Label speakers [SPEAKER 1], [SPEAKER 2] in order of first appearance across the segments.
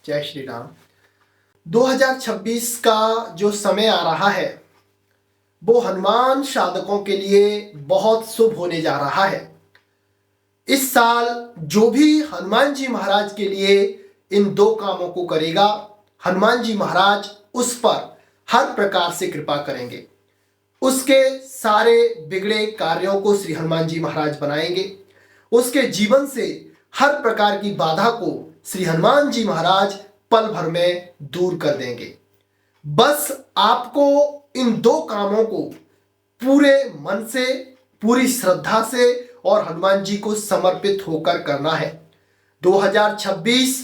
[SPEAKER 1] जय श्री राम। 2026 का जो समय आ रहा है वो हनुमान साधकों के लिए बहुत शुभ होने जा रहा है। इस साल जो भी हनुमान जी महाराज के लिए इन दो कामों को करेगा, हनुमान जी महाराज उस पर हर प्रकार से कृपा करेंगे। उसके सारे बिगड़े कार्यों को श्री हनुमान जी महाराज बनाएंगे। उसके जीवन से हर प्रकार की बाधा को श्री हनुमान जी महाराज पल भर में दूर कर देंगे। बस आपको इन दो कामों को पूरे मन से, पूरी श्रद्धा से और हनुमान जी को समर्पित होकर करना है। 2026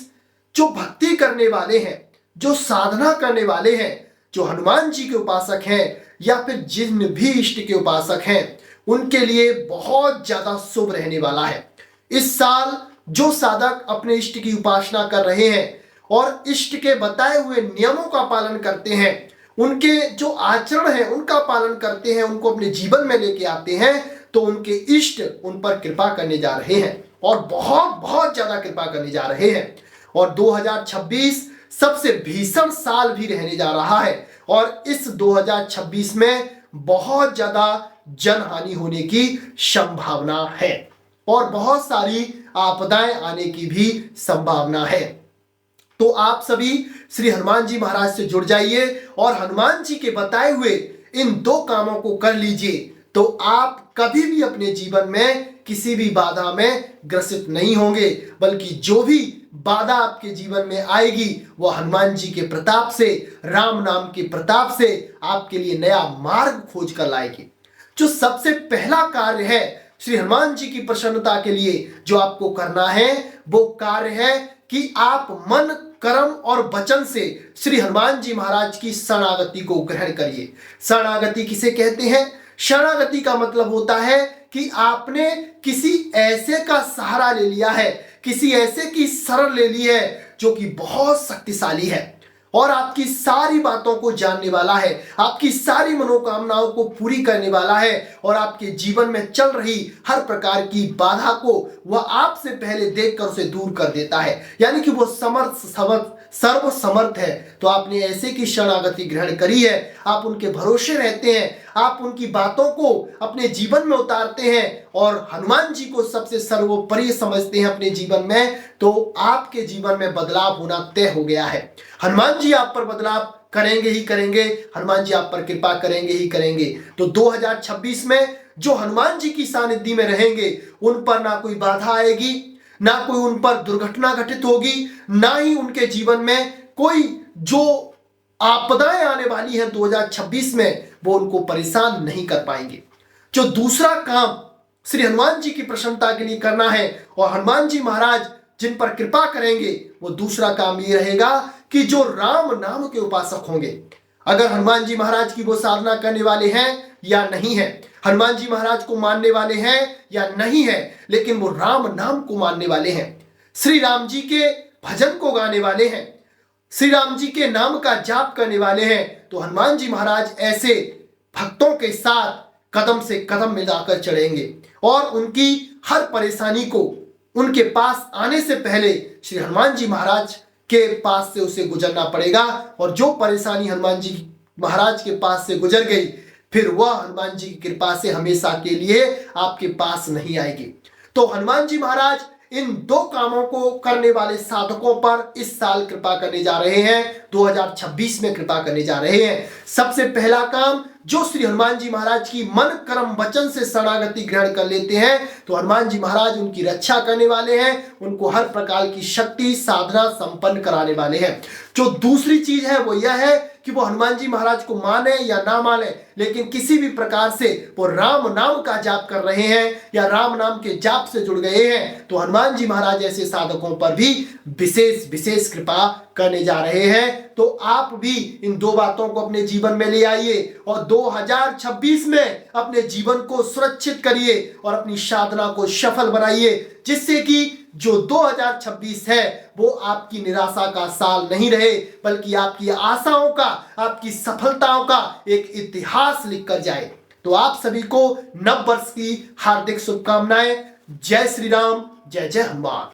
[SPEAKER 1] जो भक्ति करने वाले हैं, जो साधना करने वाले हैं, जो हनुमान जी के उपासक हैं या फिर जिन भी इष्ट के उपासक हैं, उनके लिए बहुत ज्यादा शुभ रहने वाला है। इस साल जो साधक अपने इष्ट की उपासना कर रहे हैं और इष्ट के बताए हुए नियमों का पालन करते हैं, उनके जो आचरण है उनका पालन करते हैं, उनको अपने जीवन में लेके आते हैं, तो उनके इष्ट उन पर कृपा करने जा रहे हैं और बहुत बहुत ज्यादा कृपा करने जा रहे हैं। और 2026 सबसे भीषण साल भी रहने जा रहा है और इस 2026 में बहुत ज्यादा जनहानि होने की संभावना है और बहुत सारी आपदाएं आने की भी संभावना है। तो आप सभी श्री हनुमान जी महाराज से जुड़ जाइए और हनुमान जी के बताए हुए इन दो कामों को कर लीजिए, तो आप कभी भी अपने जीवन में किसी भी बाधा में ग्रसित नहीं होंगे, बल्कि जो भी बाधा आपके जीवन में आएगी वो हनुमान जी के प्रताप से, राम नाम के प्रताप से आपके लिए नया मार्ग खोज कर लाएगी। जो सबसे पहला कार्य है श्री हनुमान जी की प्रसन्नता के लिए जो आपको करना है, वो कार्य है कि आप मन, कर्म और वचन से श्री हनुमान जी महाराज की शरणागति को ग्रहण करिए। शरणागति किसे कहते हैं? शरणागति का मतलब होता है कि आपने किसी ऐसे का सहारा ले लिया है, किसी ऐसे की शरण ले ली है जो कि बहुत शक्तिशाली है और आपकी सारी बातों को जानने वाला है, आपकी सारी मनोकामनाओं को पूरी करने वाला है और आपके जीवन में चल रही हर प्रकार की बाधा को वह आपसे पहले देखकर उसे दूर कर देता है। यानी कि वो सर्व समर्थ है। तो आपने ऐसे की शरणागति ग्रहण करी है, आप उनके भरोसे रहते हैं, आप उनकी बातों को अपने जीवन में उतारते हैं और हनुमान जी को सबसे सर्वोपरि समझते हैं अपने जीवन में, तो आपके जीवन में बदलाव होना तय हो गया है। हनुमान जी आप पर बदलाव करेंगे ही करेंगे, हनुमान जी आप पर कृपा करेंगे ही करेंगे। तो 2026 में जो हनुमान जी की सानिध्य में रहेंगे उन पर ना कोई बाधा आएगी, ना कोई उन पर दुर्घटना घटित होगी, ना ही उनके जीवन में कोई जो आपदाएं आने वाली हैं 2026 में वो उनको परेशान नहीं कर पाएंगे। जो दूसरा काम श्री हनुमान जी की प्रसन्नता के लिए करना है और हनुमान जी महाराज जिन पर कृपा करेंगे, वो दूसरा काम ये रहेगा कि जो राम नाम के उपासक होंगे, अगर हनुमान जी महाराज की वो साधना करने वाले हैं या नहीं है, हनुमान जी महाराज को मानने वाले हैं या नहीं है, लेकिन वो राम नाम को मानने वाले हैं, श्री राम जी के भजन को गाने वाले हैं, श्री राम जी के नाम का जाप करने वाले हैं, तो हनुमान जी महाराज ऐसे भक्तों के साथ कदम से कदम मिलाकर चलेंगे और उनकी हर परेशानी को उनके पास आने से पहले श्री हनुमान जी महाराज के पास से उसे गुजरना पड़ेगा और जो परेशानी हनुमान जी महाराज के पास से गुजर गई, फिर वह हनुमान जी की कृपा से हमेशा के लिए आपके पास नहीं आएगी। तो हनुमान जी महाराज इन दो कामों को करने वाले साधकों पर इस साल कृपा करने जा रहे हैं, 2026 में कृपा करने जा रहे हैं। सबसे पहला काम, जो श्री हनुमान जी महाराज की मन, कर्म, वचन से शरणागति ग्रहण कर लेते हैं, तो हनुमान जी महाराज उनकी रक्षा करने वाले हैं, उनको हर प्रकार की शक्ति साधना संपन्न कराने वाले हैं। जो दूसरी चीज है वो यह है कि वो हनुमान जी महाराज को माने या ना माने, लेकिन किसी भी प्रकार से वो राम नाम का जाप कर रहे हैं या राम नाम के जाप से जुड़ गए हैं, तो हनुमान जी महाराज ऐसे साधकों पर भी विशेष कृपा करने जा रहे हैं। तो आप भी इन दो बातों को अपने जीवन में ले आइए और 2026 में अपने जीवन को सुरक्षित करिए और अपनी साधना को सफल बनाइए, जिससे कि जो 2026 है वो आपकी निराशा का साल नहीं रहे, बल्कि आपकी आशाओं का, आपकी सफलताओं का एक इतिहास लिखकर जाए। तो आप सभी को नव वर्ष की हार्दिक शुभकामनाएं। जय श्री राम, जय जय हनुमान।